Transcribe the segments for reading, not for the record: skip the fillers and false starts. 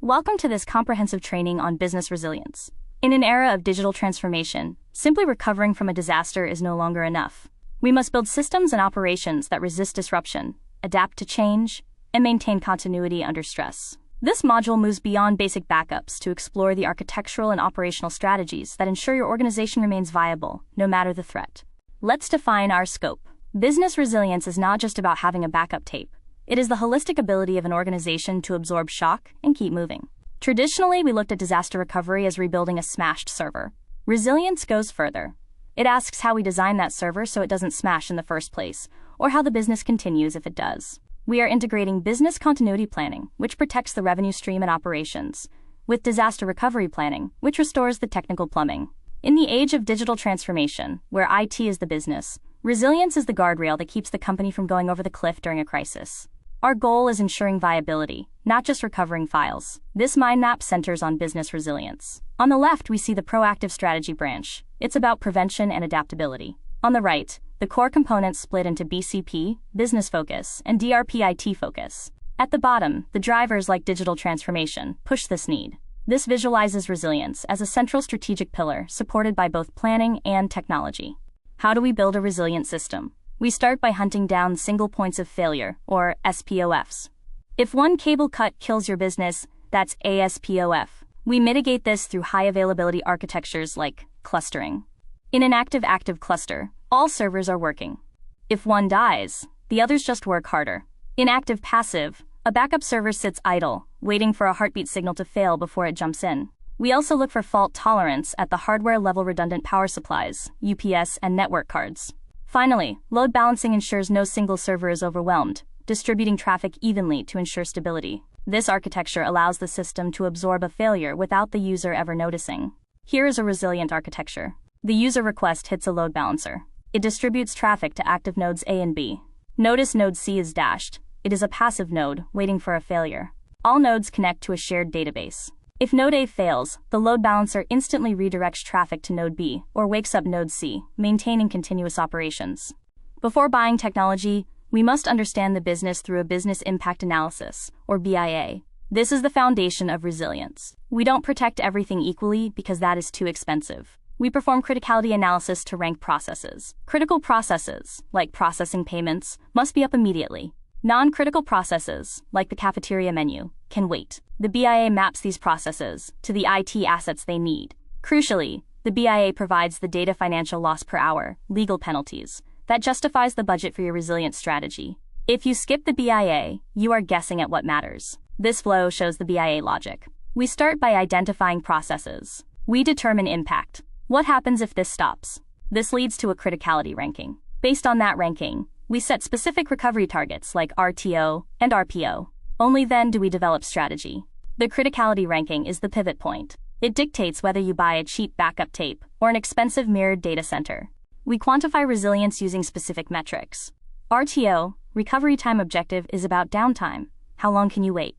Welcome to this comprehensive training on business resilience. In an era of digital transformation, simply recovering from a disaster is no longer enough. We must build systems and operations that resist disruption, adapt to change, and maintain continuity under stress. This module moves beyond basic backups to explore the architectural and operational strategies that ensure your organization remains viable, no matter the threat. Let's define our scope. Business resilience is not just about having a backup tape. It is the holistic ability of an organization to absorb shock and keep moving. Traditionally, we looked at disaster recovery as rebuilding a smashed server. Resilience goes further. It asks how we design that server so it doesn't smash in the first place, or how the business continues if it does. We are integrating business continuity planning, which protects the revenue stream and operations, with disaster recovery planning, which restores the technical plumbing. In the age of digital transformation, where IT is the business, resilience is the guardrail that keeps the company from going over the cliff during a crisis. Our goal is ensuring viability, not just recovering files. This mind map centers on business resilience. On the left, we see the proactive strategy branch. It's about prevention and adaptability. On the right, the core components split into BCP, business focus, and DRP, IT focus. At the bottom, the drivers like digital transformation push this need. This visualizes resilience as a central strategic pillar supported by both planning and technology. How do we build a resilient system? We start by hunting down single points of failure, or SPOFs. If one cable cut kills your business, that's ASPOF. We mitigate this through high availability architectures like clustering. In an active cluster, all servers are working. If one dies, the others just work harder. In active-passive, a backup server sits idle, waiting for a heartbeat signal to fail before it jumps in. We also look for fault tolerance at the hardware-level redundant power supplies, UPS, and network cards. Finally, load balancing ensures no single server is overwhelmed, distributing traffic evenly to ensure stability. This architecture allows the system to absorb a failure without the user ever noticing. Here is a resilient architecture. The user request hits a load balancer. It distributes traffic to active nodes A and B. Notice node C is dashed. It is a passive node, waiting for a failure. All nodes connect to a shared database. If node A fails, the load balancer instantly redirects traffic to node B or wakes up node C, maintaining continuous operations. Before buying technology, we must understand the business through a business impact analysis, or BIA. This is the foundation of resilience. We don't protect everything equally because that is too expensive. We perform criticality analysis to rank processes. Critical processes, like processing payments, must be up immediately. Non-critical processes, like the cafeteria menu, can wait. The BIA maps these processes to the IT assets they need. Crucially, the BIA provides the data financial loss per hour, legal penalties, that justifies the budget for your resilience strategy. If you skip the BIA, you are guessing at what matters. This flow shows the BIA logic. We start by identifying processes. We determine impact. What happens if this stops? This leads to a criticality ranking. Based on that ranking, we set specific recovery targets like RTO and RPO. Only then do we develop strategy. The criticality ranking is the pivot point. It dictates whether you buy a cheap backup tape or an expensive mirrored data center. We quantify resilience using specific metrics. RTO, recovery time objective, is about downtime. How long can you wait?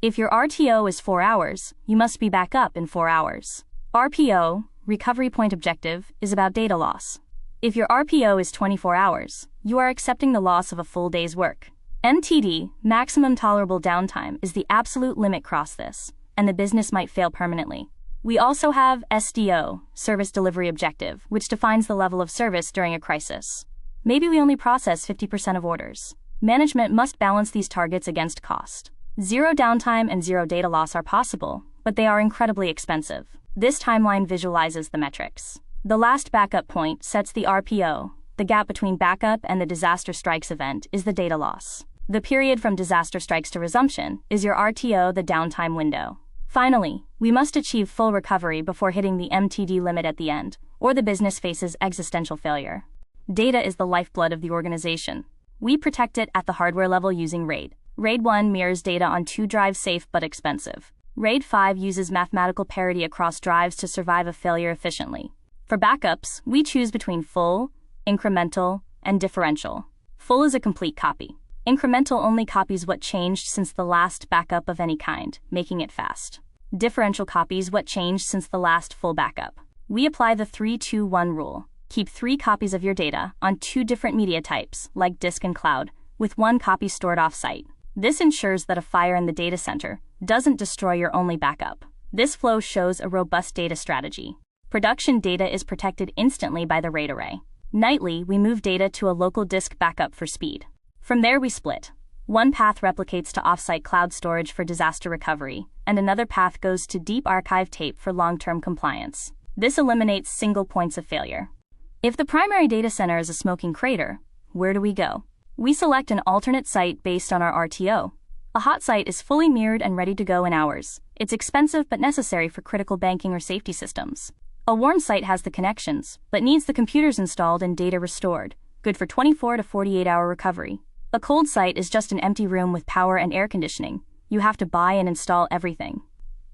If your RTO is 4 hours, you must be back up in 4 hours. RPO, recovery point objective, is about data loss. If your RPO is 24 hours, you are accepting the loss of a full day's work. MTD, maximum tolerable downtime, is the absolute limit cross this, and the business might fail permanently. We also have SDO, service delivery objective, which defines the level of service during a crisis. Maybe we only process 50% of orders. Management must balance these targets against cost. Zero downtime and zero data loss are possible, but they are incredibly expensive. This timeline visualizes the metrics. The last backup point sets the RPO. The gap between backup and the disaster strikes event is the data loss. The period from disaster strikes to resumption is your RTO, the downtime window. Finally, we must achieve full recovery before hitting the MTD limit at the end, or the business faces existential failure. Data is the lifeblood of the organization. We protect it at the hardware level using RAID. RAID 1 mirrors data on 2 drives, safe but expensive. RAID 5 uses mathematical parity across drives to survive a failure efficiently. For backups, we choose between full, incremental, and differential. Full is a complete copy. Incremental only copies what changed since the last backup of any kind, making it fast. Differential copies what changed since the last full backup. We apply the 3-2-1 rule. Keep 3 copies of your data on 2 different media types, like disk and cloud, with 1 copy stored off-site. This ensures that a fire in the data center doesn't destroy your only backup. This flow shows a robust data strategy. Production data is protected instantly by the RAID array. Nightly, we move data to a local disk backup for speed. From there, we split. One path replicates to offsite cloud storage for disaster recovery, and another path goes to deep archive tape for long-term compliance. This eliminates single points of failure. If the primary data center is a smoking crater, where do we go? We select an alternate site based on our RTO. A hot site is fully mirrored and ready to go in hours. It's expensive but necessary for critical banking or safety systems. A warm site has the connections, but needs the computers installed and data restored, good for 24 to 48-hour recovery. A cold site is just an empty room with power and air conditioning. You have to buy and install everything.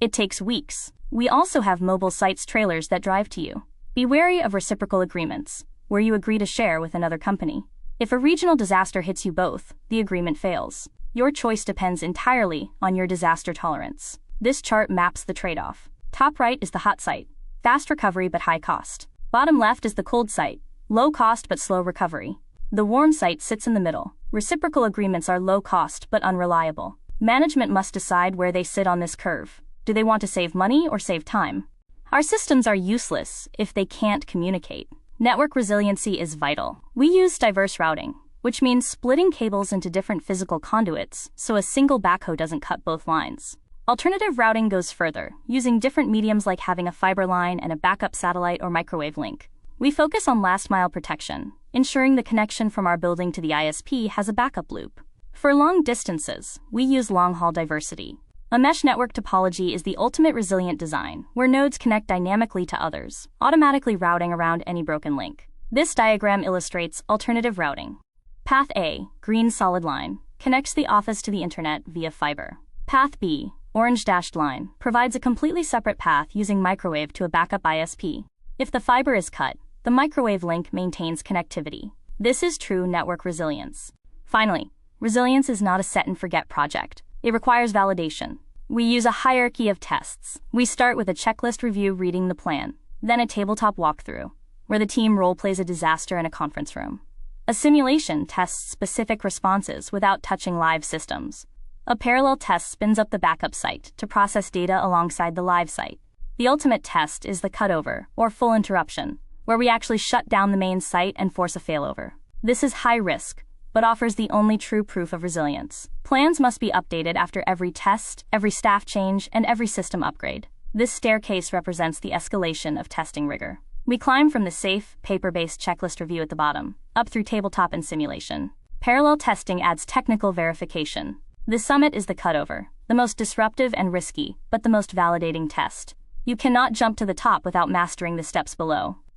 It takes weeks. We also have mobile sites trailers that drive to you. Be wary of reciprocal agreements, where you agree to share with another company. If a regional disaster hits you both, the agreement fails. Your choice depends entirely on your disaster tolerance. This chart maps the trade-off. Top right is the hot site, fast recovery but high cost. Bottom left is the cold site, low cost but slow recovery. The warm site sits in the middle. Reciprocal agreements are low cost but unreliable. Management must decide where they sit on this curve. Do they want to save money or save time? Our systems are useless if they can't communicate. Network resiliency is vital. We use diverse routing, which means splitting cables into different physical conduits so a single backhoe doesn't cut both lines. Alternative routing goes further, using different mediums like having a fiber line and a backup satellite or microwave link. We focus on last-mile protection, ensuring the connection from our building to the ISP has a backup loop. For long distances, we use long-haul diversity. A mesh network topology is the ultimate resilient design, where nodes connect dynamically to others, automatically routing around any broken link. This diagram illustrates alternative routing. Path A, green solid line, connects the office to the internet via fiber. Path B, orange dashed line, provides a completely separate path using microwave to a backup ISP. If the fiber is cut, the microwave link maintains connectivity. This is true network resilience. Finally, resilience is not a set-and-forget project. It requires validation. We use a hierarchy of tests. We start with a checklist review reading the plan, then a tabletop walkthrough, where the team role-plays a disaster in a conference room. A simulation tests specific responses without touching live systems. A parallel test spins up the backup site to process data alongside the live site. The ultimate test is the cutover, or full interruption, where we actually shut down the main site and force a failover. This is high risk, but offers the only true proof of resilience. Plans must be updated after every test, every staff change, and every system upgrade. This staircase represents the escalation of testing rigor. We climb from the safe, paper-based checklist review at the bottom, up through tabletop and simulation. Parallel testing adds technical verification. The summit is the cutover, the most disruptive and risky, but the most validating test. You cannot jump to the top without mastering the steps below.